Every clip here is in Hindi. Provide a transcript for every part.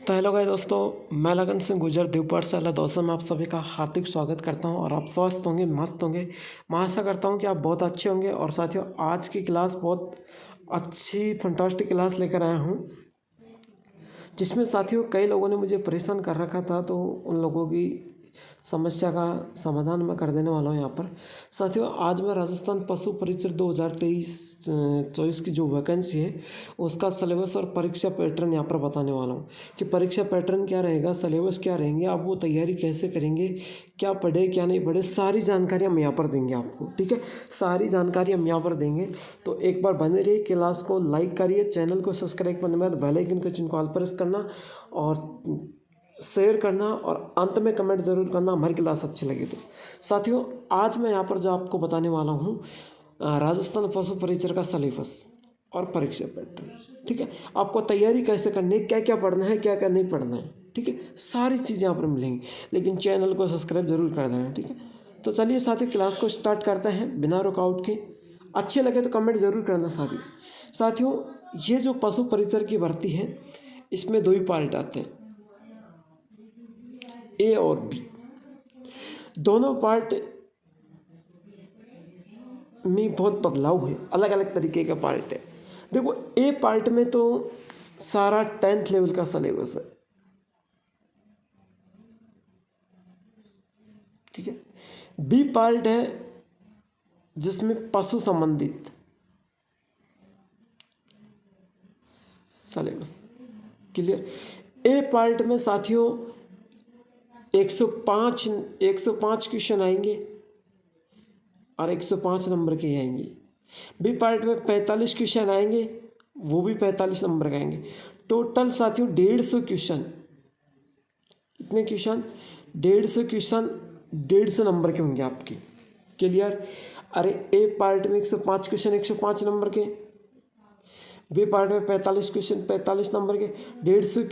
तो हेलो गाइस दोस्तों, मैं लगन सिंह गुजर देव पाठशाला दोस्तों में आप सभी का हार्दिक स्वागत करता हूं और आप स्वस्थ होंगे, मस्त होंगे। मैं आशा करता हूं कि आप बहुत अच्छे होंगे। और साथियों, आज की क्लास बहुत अच्छी फंटास्टिक क्लास लेकर आया हूं, जिसमें साथियों कई लोगों ने मुझे परेशान कर रखा था, तो उन लोगों की समस्या का समाधान मैं कर देने वाला हूं यहाँ पर। साथियों, आज मैं राजस्थान पशु परिचर 2023-24 की जो वैकेंसी है उसका सिलेबस और परीक्षा पैटर्न यहाँ पर बताने वाला हूँ कि परीक्षा पैटर्न क्या रहेगा, सिलेबस क्या रहेंगे, आप वो तैयारी कैसे करेंगे, क्या पढ़े क्या नहीं पढ़े, सारी जानकारी हम यहाँ पर देंगे आपको। ठीक है, सारी जानकारी हम यहाँ पर देंगे। तो एक बार बने रहिए, क्लास को लाइक करिए, चैनल को सब्सक्राइब करने के बाद बेल आइकन के चिन्ह को ऑल प्रेस करना और शेयर करना और अंत में कमेंट ज़रूर करना हमारी क्लास अच्छी लगी तो। साथियों, आज मैं यहाँ पर जो आपको बताने वाला हूँ राजस्थान पशु परिचर का सिलेबस और परीक्षा पैटर्न। ठीक है, आपको तैयारी कैसे करनी है, क्या क्या पढ़ना है, क्या क्या नहीं पढ़ना है। ठीक है, सारी चीज़ें यहाँ पर मिलेंगी, लेकिन चैनल को सब्सक्राइब जरूर कर देना। ठीक है, तो चलिए साथियों क्लास को स्टार्ट करते हैं बिना रुकावट के। अच्छे लगे तो कमेंट जरूर करना साथियों, ये जो पशु परिचर की भर्ती है इसमें 2 ही पार्ट आते हैं, ए और बी। दोनों पार्ट में बहुत बदलाव है, अलग अलग तरीके का पार्ट है। देखो, ए पार्ट में तो सारा 10th लेवल का सिलेबस है। ठीक है, बी पार्ट है जिसमें पशु संबंधित सिलेबस। क्लियर। ए पार्ट में साथियों 105 क्वेश्चन आएंगे और 105 नंबर के आएंगे। बी पार्ट में 45 क्वेश्चन आएंगे, वो भी 45 नंबर के आएंगे। टोटल साथियों 150 क्वेश्चन। कितने क्वेश्चन? 150 क्वेश्चन 150 नंबर के होंगे आपके। क्लियर। अरे ए पार्ट में 105 क्वेश्चन 105 नंबर के, बी पार्ट में 45 क्वेश्चन 45 नंबर के, 150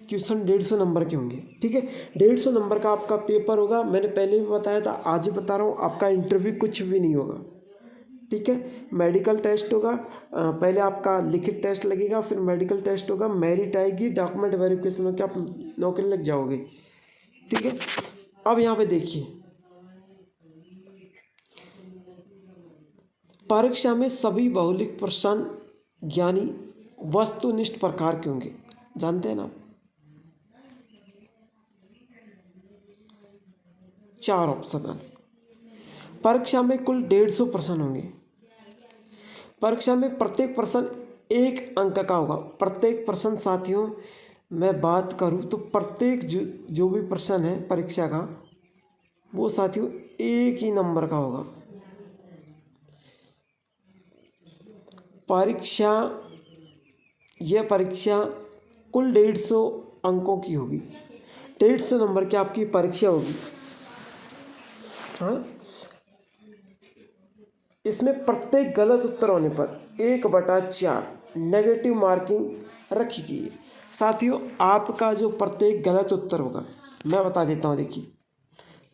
क्वेश्चन 150 नंबर के होंगे। ठीक है, 150 नंबर का आपका पेपर होगा। मैंने पहले भी बताया था, आज ही बता रहा हूँ, आपका इंटरव्यू कुछ भी नहीं होगा। ठीक है, मेडिकल टेस्ट होगा, पहले आपका लिखित टेस्ट लगेगा, फिर मेडिकल टेस्ट होगा, मेरिट आएगी, डॉक्यूमेंट वेरिफिकेशन होकर आप नौकरी लग जाओगे। ठीक है, अब यहाँ पे देखिए, परीक्षा में सभी भौतिक प्रश्न यानी वस्तुनिष्ठ प्रकार के होंगे, जानते हैं ना। 4 ऑप्शनल। परीक्षा में कुल 150 प्रश्न होंगे। परीक्षा में प्रत्येक प्रश्न 1 अंक का होगा। प्रत्येक प्रश्न साथियों मैं बात करूं तो प्रत्येक जो भी प्रश्न है परीक्षा का, वो साथियों 1 ही नंबर का होगा। यह परीक्षा कुल 150 अंकों की होगी। 150 नंबर की आपकी परीक्षा होगी। हाँ, इसमें प्रत्येक गलत उत्तर होने पर 1/4 नेगेटिव मार्किंग रखी गई है। साथियों, आपका जो प्रत्येक गलत उत्तर होगा, मैं बता देता हूँ। देखिए,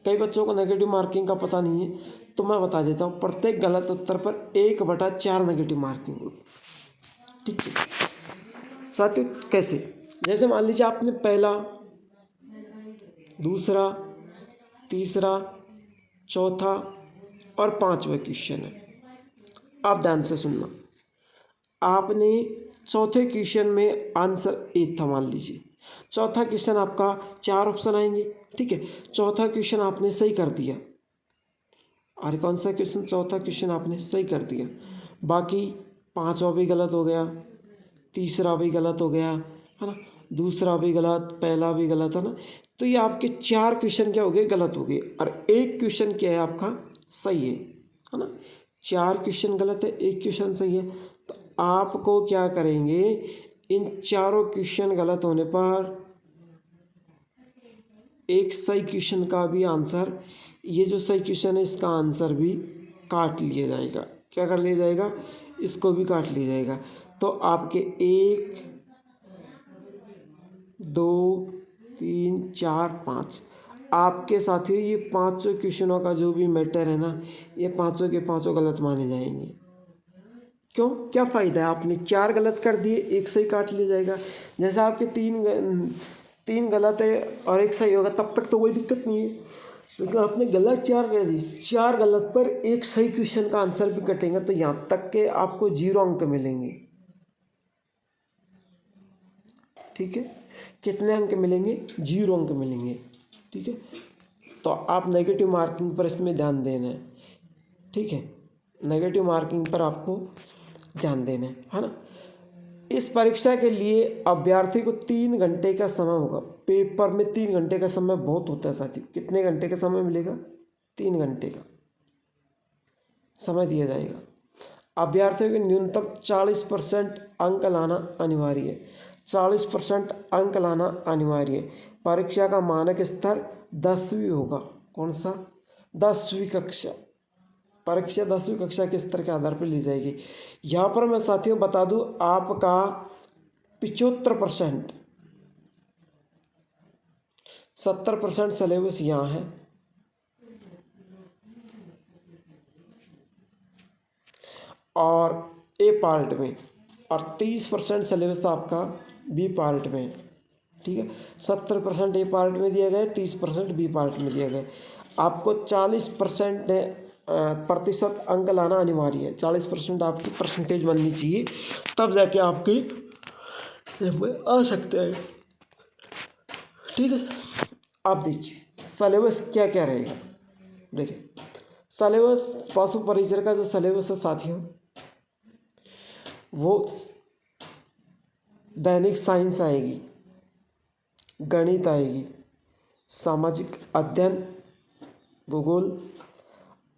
कई बच्चों को नेगेटिव मार्किंग का पता नहीं है, तो मैं बता देता हूँ। प्रत्येक गलत उत्तर पर 1/4 नेगेटिव मार्किंग होगी। ठीक है साथियों, कैसे? जैसे मान लीजिए आपने पहला, दूसरा, तीसरा, चौथा और 5वां क्वेश्चन है। आप ध्यान से सुनना। आपने चौथे क्वेश्चन में आंसर ए था, मान लीजिए। चौथा क्वेश्चन आपका 4 ऑप्शन आएंगे। ठीक है, चौथा क्वेश्चन आपने सही कर दिया। और कौन सा क्वेश्चन? चौथा क्वेश्चन आपने सही कर दिया। बाकी 5वां भी गलत हो गया, तीसरा भी गलत हो गया, है ना, दूसरा भी गलत, पहला भी गलत, है ना। तो ये आपके 4 क्वेश्चन क्या हो गए? गलत हो गए। और 1 क्वेश्चन क्या है आपका? सही है ना। 4 क्वेश्चन गलत है, 1 क्वेश्चन सही है। तो आपको क्या करेंगे, इन चारों क्वेश्चन गलत होने पर एक सही क्वेश्चन का भी आंसर, ये जो सही क्वेश्चन है इसका आंसर भी काट लिया जाएगा। क्या कर लिया जाएगा? इसको भी काट लिया जाएगा। तो आपके 1, 2, 3, 4, 5 आपके साथियों ये 500 क्वेश्चनों का जो भी मैटर है ना, ये 500 के 500 गलत माने जाएंगे। क्यों? क्या फ़ायदा है? आपने 4 गलत कर दिए, 1 सही काट लिया जाएगा। जैसे आपके 3 गलत है और 1 सही होगा तब तक तो कोई दिक्कत नहीं है, लेकिन आपने गलत 4 कर दी, 4 गलत पर 1 सही क्वेश्चन का आंसर भी कटेंगे तो यहाँ तक के आपको 0 अंक मिलेंगे। ठीक है, कितने अंक मिलेंगे? 0 अंक मिलेंगे। ठीक है, तो आप नेगेटिव मार्किंग पर इसमें ध्यान देना है। ठीक है, नेगेटिव मार्किंग पर आपको ध्यान देना है ना। इस परीक्षा के लिए अभ्यर्थी को 3 घंटे का समय होगा। पेपर में 3 घंटे का समय बहुत होता है साथियों। कितने घंटे का समय मिलेगा? 3 घंटे का समय दिया जाएगा। अभ्यर्थियों के न्यूनतम 40% अंक लाना अनिवार्य है। 40% अंक लाना अनिवार्य है। परीक्षा का मानक स्तर 10वीं होगा। कौन सा? 10वीं कक्षा। परीक्षा 10वीं कक्षा के स्तर के आधार पर ली जाएगी। यहाँ पर मैं साथियों बता दूं, आपका 75%, 70% सिलेबस यहाँ है और ए पार्ट में, और 30% सिलेबस आपका बी पार्ट में है। ठीक है, 70% ए पार्ट में दिया गया है, 30% बी पार्ट में दिया गया है। आपको 40% प्रतिशत अंक लाना अनिवार्य है। 40% आपकी परसेंटेज बननी चाहिए, तब जाके आपके आ सकते हैं। ठीक है, आप देखिए सिलेबस क्या क्या रहेगा। देखिए सिलेबस, पशु परिचर का जो सिलेबस है साथियों, वो दैनिक साइंस आएगी, गणित आएगी, सामाजिक अध्ययन, भूगोल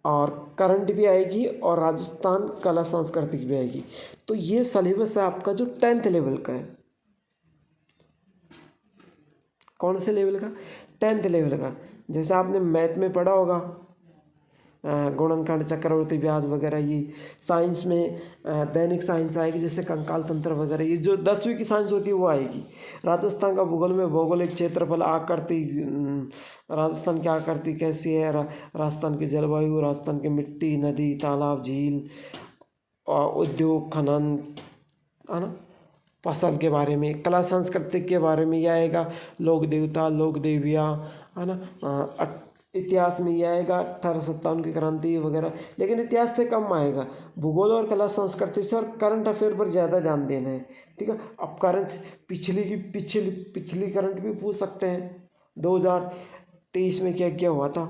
और करंट भी आएगी और राजस्थान कला सांस्कृतिक भी आएगी। तो ये सिलेबस है आपका जो 10th लेवल का है। कौन से लेवल का? 10th लेवल का। जैसे आपने मैथ में पढ़ा होगा गुणनखंड, चक्रवृद्धि ब्याज वगैरह, ये साइंस में दैनिक साइंस आएगी, जैसे कंकाल तंत्र वगैरह, ये जो 10वीं की साइंस होती है वो आएगी। राजस्थान का भूगोल में भौगोलिक क्षेत्रफल, आकृति, राजस्थान की आकृति कैसी है, राजस्थान की जलवायु, राजस्थान की मिट्टी, नदी, तालाब, झील, उद्योग, खनन, है ना, फसल के बारे में, कला सांस्कृतिक के बारे में यह आएगा, लोक देवता, लोक देवियाँ, है ना। इतिहास में यह आएगा 1857 की क्रांति वगैरह, लेकिन इतिहास से कम आएगा। भूगोल और कला संस्कृति से और करंट अफेयर पर ज़्यादा ध्यान देना है। ठीक है, अब करंट पिछली करंट भी पूछ सकते हैं, 2023 में क्या क्या हुआ था,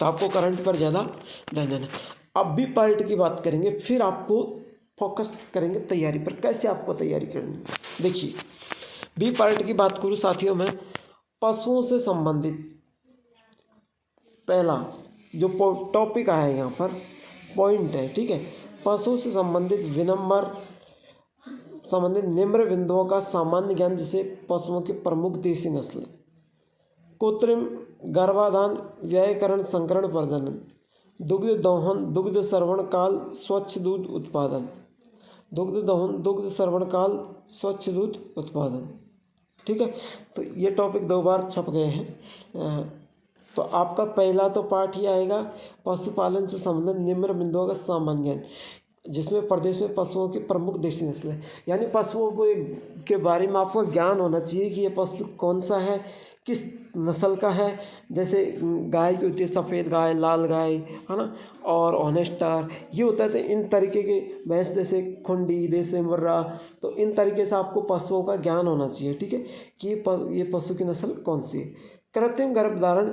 तो आपको करंट पर ज़्यादा ध्यान देना। अब भी पार्ट की बात करेंगे, फिर आपको फोकस करेंगे तैयारी पर, कैसे आपको तैयारी करनी है। देखिए बी पार्ट की बात करूँ साथियों, मैं पशुओं से संबंधित पहला जो टॉपिक आया है यहाँ पर पॉइंट है। ठीक है, पशुओं से संबंधित निम्न बिंदुओं का सामान्य ज्ञान, जैसे पशुओं की प्रमुख देसी नस्लें, कृत्रिम गर्भाधान, व्यायकरण, संकरण, प्रजनन, दुग्ध दोहन, दुग्ध श्रवण काल, स्वच्छ दूध उत्पादन, दुग्ध दोहन, दुग्ध श्रवण काल, स्वच्छ दूध उत्पादन। ठीक है, तो ये टॉपिक 2 बार छप गए हैं। तो आपका पहला तो पार्ट ही आएगा पशुपालन से संबंधित निम्न बिंदुओं का सामान्य ज्ञान, जिसमें प्रदेश में पशुओं की प्रमुख देसी नस्लें, यानी पशुओं के बारे में आपको ज्ञान होना चाहिए कि ये पशु कौन सा है, किस नस्ल का है। जैसे गाय की होती है सफ़ेद गाय, लाल गाय, है ना, और ऑनेस्टर, ये होता है। तो इन तरीके के भैंस, जैसे खुंडी, देसी मुर्रा, तो इन तरीके से आपको पशुओं का ज्ञान होना चाहिए। ठीक है, कि ये पशु की नस्ल कौन सी है। कृत्रिम गर्भधारण,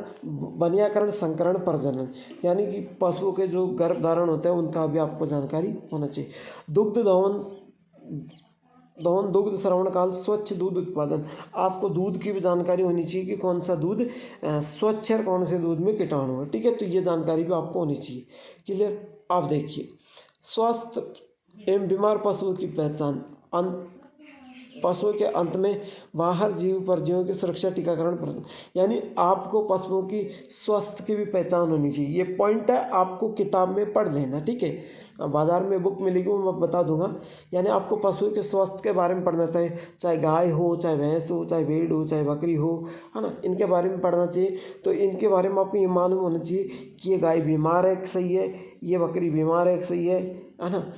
बनियाकरण, संकरण, प्रजनन, यानी कि पशुओं के जो गर्भधारण होते हैं उनका भी आपको जानकारी होना चाहिए। दुग्ध दोहन, दुग्ध श्रवण काल, स्वच्छ दूध उत्पादन, आपको दूध की भी जानकारी होनी चाहिए कि कौन सा दूध स्वच्छ है, कौन से दूध में कीटाणु है। ठीक है, तो ये जानकारी भी आपको होनी चाहिए। क्लियर। आप देखिए स्वस्थ एवं बीमार पशुओं की पहचान, पशुओं के अंत में बाहर जीव परजीवियों की सुरक्षा, टीकाकरण, प्रजनन, यानी आपको पशुओं की स्वास्थ्य की भी पहचान होनी चाहिए। ये पॉइंट है, आपको किताब में पढ़ लेना। ठीक है, बाज़ार में बुक मिलेगी वो मैं बता दूंगा। यानी आपको पशुओं के स्वास्थ्य के बारे में पढ़ना चाहिए, चाहे गाय हो, चाहे भैंस हो, चाहे भेड़ हो, चाहे बकरी हो, है ना, इनके बारे में पढ़ना चाहिए। तो इनके बारे में आपको ये मालूम होना चाहिए कि ये गाय बीमार है, सही है, ये बकरी बीमार है, सही है ना।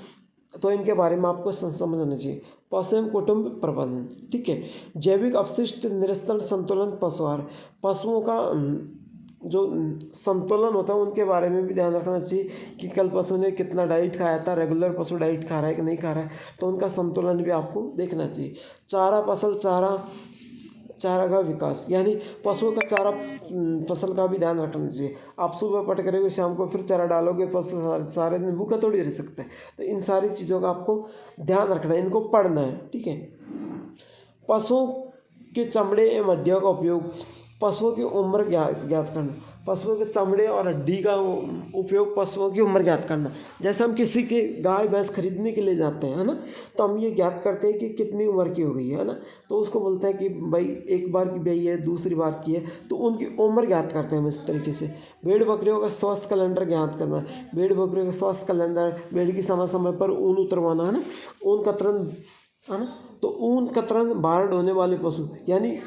तो इनके बारे में आपको समझना चाहिए। पशु एवं कुटुंब प्रबंधन, ठीक है। जैविक अपशिष्ट निरसन संतुलन पशुआहार, पशुओं का जो संतुलन होता है उनके बारे में भी ध्यान रखना चाहिए कि कल पशु ने कितना डाइट खाया था, रेगुलर पशु डाइट खा रहा है कि नहीं खा रहा है, तो उनका संतुलन भी आपको देखना चाहिए। चारा फसल चारा का विकास, यानी पशुओं का चारा फसल का भी ध्यान रखना चाहिए। आप सुबह पट करोगे शाम को फिर चारा डालोगे, पशु सारे दिन भूखा थोड़ी रह सकते हैं। तो इन सारी चीज़ों का आपको ध्यान रखना है, इनको पढ़ना है, ठीक है। पशुओं के चमड़े एवं हड्डियों का उपयोग, पशुओं की उम्र ज्ञात करना, पशुओं के चमड़े और हड्डी का उपयोग, पशुओं की उम्र ज्ञात करना। जैसे हम किसी के गाय भैंस खरीदने के लिए जाते हैं, है ना, तो हम ये ज्ञात करते हैं कि कितनी उम्र की हो गई है ना, तो उसको बोलते हैं कि भाई एक बार की ब्याई है, दूसरी बार की है, तो उनकी उम्र ज्ञात करते हैं हम इस तरीके से। भेड़ बकरियों का स्वास्थ्य कैलेंडर ज्ञात करना, भेड़ बकरियों का स्वास्थ्य कैलेंडर, भेड़ की समय समय पर ऊन उतरवाना, है ना, ऊन कतरन, है ना, तो ऊन कतरन बाहर ढोने वाले पशु, यानी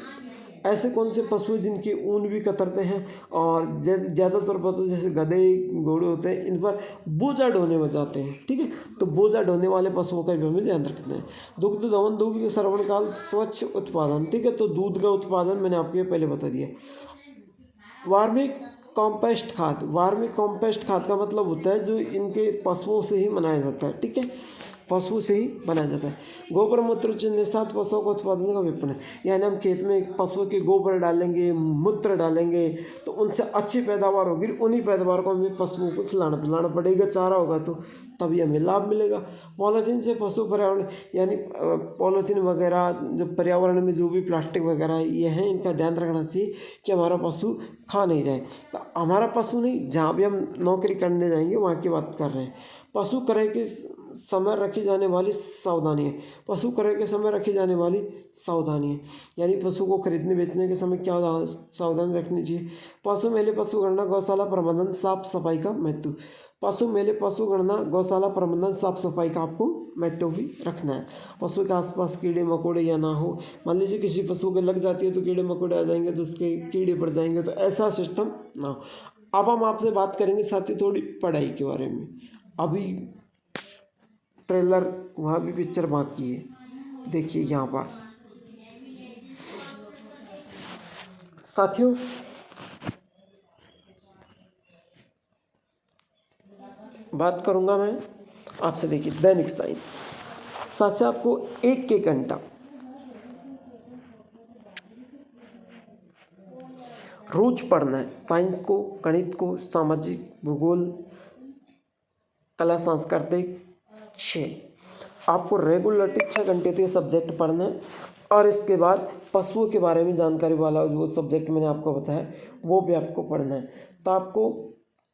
ऐसे कौन से पशु जिनके ऊन भी कतरते हैं, और ज़्यादातर पशु जैसे गधे घोड़े होते हैं इन पर बोझा ढोने में जाते हैं, ठीक है। तो बोझा ढोने वाले पशुओं का भी हमें ध्यान रखना है। दुग्ध दहन, दुग्ध श्रवण काल, स्वच्छ उत्पादन, ठीक है। तो दूध का उत्पादन मैंने आपको ये पहले बता दिया। वार्मिक कॉम्पोस्ट खाद, वार्मिक कॉम्पोस्ट खाद का मतलब होता है जो इनके पशुओं से ही बनाया जाता है, ठीक है, पशुओं से ही बनाया जाता है। गोबर मूत्र निषाद पशुओं का उत्पादन का विपणन, यानी हम खेत में पशुओं के गोबर डालेंगे, मूत्र डालेंगे, तो उनसे अच्छी पैदावार होगी, उन्हीं पैदावार को हमें पशुओं को खिलाना पिलाना पड़ेगा, चारा होगा तो तभी हमें लाभ मिलेगा। पॉलीथीन से पशु पर्यावरण, यानी पॉलीथीन वगैरह जो पर्यावरण में जो भी प्लास्टिक वगैरह ये हैं, इनका ध्यान रखना चाहिए कि हमारा पशु खा नहीं जाए। तो हमारा पशु नहीं, जहाँ भी हम नौकरी करने जाएंगे वहाँ की बात कर रहे हैं। पशु क्रय के समय रखी जाने वाली सावधानियाँ, पशु क्रय के समय रखी जाने वाली सावधानियाँ, यानी पशु को खरीदने बेचने के समय क्या सावधानी रखनी चाहिए। पशु मेले पशु गणना गौशाला प्रबंधन साफ सफाई का महत्व, पशु मेले पशु गणना गौशाला प्रबंधन साफ सफाई का आपको महत्व भी रखना है। पशु के आसपास कीड़े मकोड़े या ना हो, मान लीजिए किसी पशु के लग जाती है तो कीड़े मकोड़े आ जाएंगे, तो उसके कीड़े पड़ जाएंगे, तो ऐसा सिस्टम ना हो। अब हम आपसे बात करेंगे साथी थोड़ी पढ़ाई के बारे में। अभी ट्रेलर वहाँ भी पिक्चर बाकी है, देखिए यहाँ पर साथियों। बात करूँगा मैं आपसे, देखिए दैनिक साइंस, साथ से आपको एक घंटा रोज पढ़ना है। साइंस को, गणित को, सामाजिक, भूगोल, कला, सांस्कृतिक 6 आपको रेगुलर 6 घंटे के सब्जेक्ट पढ़ना है। और इसके बाद पशुओं के बारे में जानकारी वाला वो सब्जेक्ट मैंने आपको बताया वो भी आपको पढ़ना है। तो आपको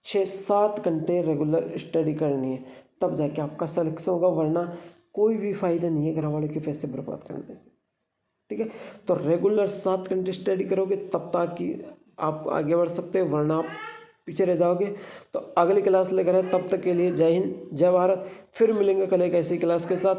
6-7 घंटे रेगुलर स्टडी करनी है, तब जाके आपका सिलेक्शन होगा, वरना कोई भी फ़ायदा नहीं है घर वाले के पैसे बर्बाद करने से, ठीक है। तो रेगुलर 7 घंटे स्टडी करोगे तब तक कि आप आगे बढ़ सकते हो, वरना आप पीछे रह जाओगे। तो अगली क्लास लेकर आए, तब तक के लिए जय हिंद, जय भारत। फिर मिलेंगे कल एक ऐसी क्लास के साथ।